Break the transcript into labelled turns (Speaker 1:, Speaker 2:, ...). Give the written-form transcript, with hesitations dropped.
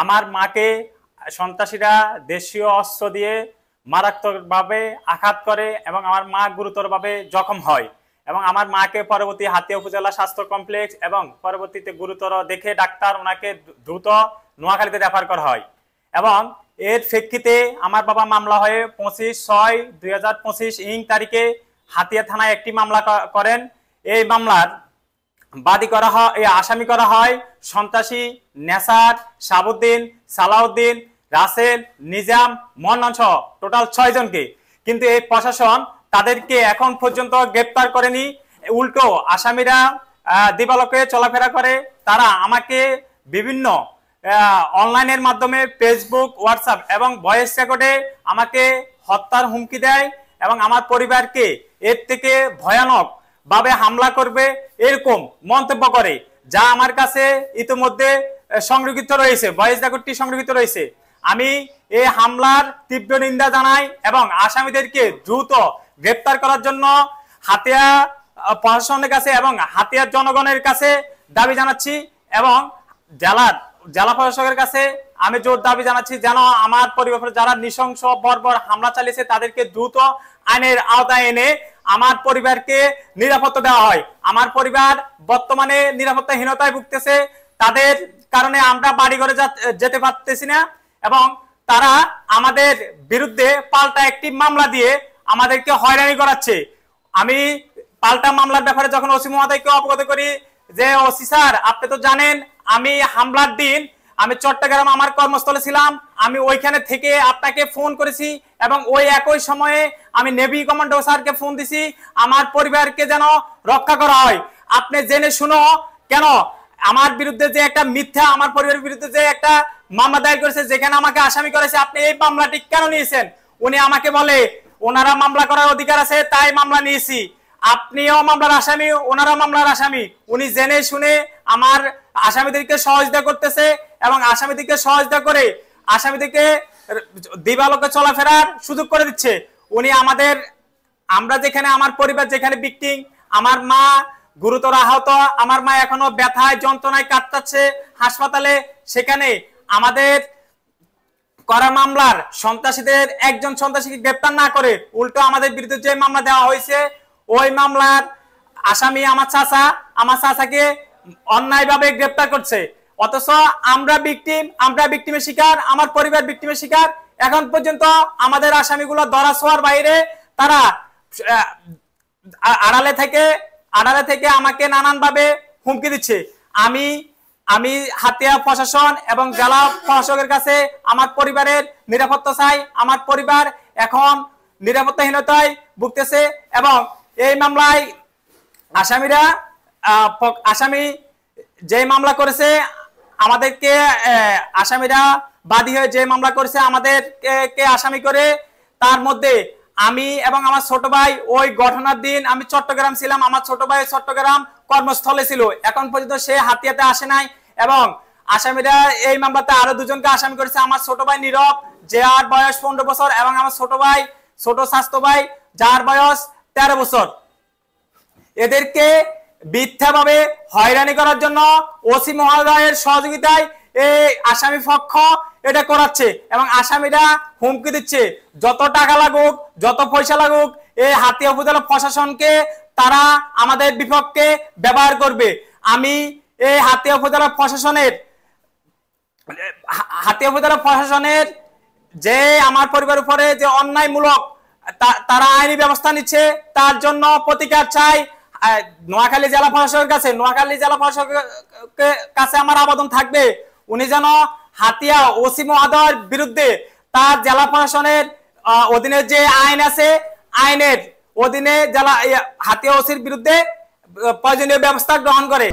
Speaker 1: আমার মাকে সন্ত্রাসীরা দেশীয় অস্ত্র দিয়ে মারাত্মকভাবে আঘাত করে এবং আমার মা গুরুতরভাবে জখম হয় এবং আমার মাকে পরবর্তী হাতিয়া উপজেলা স্বাস্থ্য কমপ্লেক্স এবং পরবর্তীতে গুরুতর দেখে ডাক্তার ওনাকে দ্রুত নোয়াখালীতে রেফার করা হয় এবং এর প্রেক্ষিতে আমার বাবা মামলা হয়ে 25/6/2025 তারিখে হাতিয়া থানায় একটি মামলা করেন। এই মামলার বাদী করা হয়, আসামি করা হয় সন্ত্রাসী নেসার, সাবুদ্দিন, সালাউদ্দিন, রাসেল, নিজাম, মন্নান সহ টোটাল 6 জনকে। কিন্তু এই প্রশাসন তাদেরকে এখন পর্যন্ত গ্রেপ্তার করেনি। উল্টো আসামিরা দিবালোকে চলাফেরা করে। তারা আমাকে বিভিন্ন অনলাইনের মাধ্যমে ফেসবুক, হোয়াটসঅ্যাপ এবং ভয়েস রেকর্ডে আমাকে হত্যার হুমকি দেয় এবং আমার পরিবারকে এর থেকে ভয়ানক ভাবে হামলা করবে এরকম মন্তব্য করে, যা আমার কাছে ইতিমধ্যে সংরক্ষিত রয়েছে, ভয়েস রেকর্ডটি সংরক্ষিত রয়েছে। আমি এই হামলার তীব্র নিন্দা জানাই এবং আসামিদেরকে দ্রুত গ্রেপ্তার করার জন্য হাতিয়া প্রশাসনের কাছে এবং হাতিয়ার জনগণের কাছে দাবি জানাচ্ছি এবং জেলা প্রশাসকের কাছে আমি জোর দাবি জানাচ্ছি যেন আমার পরিবারের যারা নৃশংস বর্বর হামলা চালিয়েছে তাদেরকে দ্রুত আইনের আওতায় এনে আমার পরিবারকে নিরাপত্তা দেওয়া হয়। আমার পরিবার বর্তমানে নিরাপত্তাহীনতায় ভুগতেছে, তাদের কারণে আমরা বাড়ি ঘরে যেতে পারতেছি না এবং তারা আমাদের বিরুদ্ধে পাল্টা একটি মামলা দিয়ে আমাদেরকে হয়রানি করাচ্ছে। আমি পাল্টা মামলার ব্যাপারে যখন ওসি মহোদয়কে অবগত করি যে ওসি স্যার আপনি তো জানেন আমি হামলার দিন আমি চট্টগ্রাম আমার কর্মস্থলে ছিলাম, আমি ওইখানে থেকে আপনাকে ফোন করেছি এবং ওই একই সময়ে আমি নেভি কমান্ডো স্যারকে ফোন দিছি আমার পরিবারকে যেন রক্ষা করা হয়। আপনি জেনে শুনো কেন আমার বিরুদ্ধে যে একটা মিথ্যা, আমার পরিবারের বিরুদ্ধে যে একটা মামলা দায়ের করেছে যেখানে আমাকে আসামি করেছে, আপনি এই মামলাটি কেন নিয়েছেন? উনি আমাকে বলে ওনারা মামলা করার অধিকার আছে তাই মামলা নিয়েছি, আপনিও মামলার আসামি, ওনারা মামলার আসামি। উনি জেনে শুনে আমার আসামিদেরকে সহযোগিতা করতেছে এবং আসামিদেরকে সহযোগিতা করে আসামিদেরকে দিবালোকে চলাফেরার সুযোগ করে দিচ্ছে। উনি আমরা যেখানে আমার পরিবার যেখানে ভিকটিম, আমার মা গুরুতর আহত, আমার মা এখনো ব্যথায় যন্ত্রণায় কাতরাচ্ছে হাসপাতালে, সেখানে আমাদের করা মামলার সন্ত্রাসীদের একজন সন্ত্রাসীকে গ্রেপ্তার না করে উল্টো আমাদের বিরুদ্ধে যে মামলা দেওয়া হয়েছে ওই মামলার আসামি আমার চাচাকে অন্যায়ভাবে গ্রেপ্তার করছে। অথচ আমরা ভিকটিমের শিকার, আমার পরিবার ভিকটিমের শিকার। এখন পর্যন্ত আমাদের আসামিগুলো ধরা ছোঁয়ার বাইরে, তারা আড়ালে থেকে আমাকে নানানভাবে হুমকি দিচ্ছে। আমি হাতিয়া প্রশাসন এবং জেলা প্রশাসকের কাছে আমার পরিবারের নিরাপত্তা চাই। আমার পরিবার এখন নিরাপত্তাহীনতায় ভুগতেছে এবং এই মামলায় আসামি যে মামলা করেছে আমাদেরকে, আসামিরা বাদী হয়ে যে মামলা করেছে আমাদেরকে আসামি করে, তার মধ্যে আমি এবং আমার ছোট ভাই ওই ঘটনার দিন আমি চট্টগ্রাম ছিলাম, আমার ছোট ভাই চট্টগ্রাম কর্মস্থলে ছিল, এখন পর্যন্ত সে হাতিয়াতে আসে নাই এবং আসামিরা এই মামলাতে আরো দুজনকে আসামি করেছে। আমার ছোট ভাই নীরব যার বয়স 15 বছর এবং আমার ছোট স্বাস্থ্য ভাই যার বয়স 13 বছর। এদেরকে মিথ্যাভাবে হয়রানি করার জন্য ওসি মহোদয়ের সহযোগিতায় এই আসামি পক্ষ এটা করাচ্ছে এবং আসামিরা হুমকি দিচ্ছে যত টাকা লাগুক, যত পয়সা লাগুক, এই হাতিয়া উপজেলা প্রশাসনকে তারা আমাদের বিপক্ষে ব্যবহার করবে। আমি এই হাতিয়া উপজেলা প্রশাসনের যে আমার পরিবারের উপরে যে অন্যায়মূলক তারা আইনি ব্যবস্থা নিচ্ছে তার জন্য প্রতিকার চাই নোয়াখালী জেলা প্রশাসকের কাছে। নোয়াখালী জেলা প্রশাসকের কাছে আমার আবেদন থাকবে উনি যেন হাতিয়া ওসি মহোদয়ের বিরুদ্ধে তার জেলা প্রশাসনের অধীনে যে আইন আছে আইনের অধীনে জেলা হাতিয়া ওসির বিরুদ্ধে প্রয়োজনীয় ব্যবস্থা গ্রহণ করে।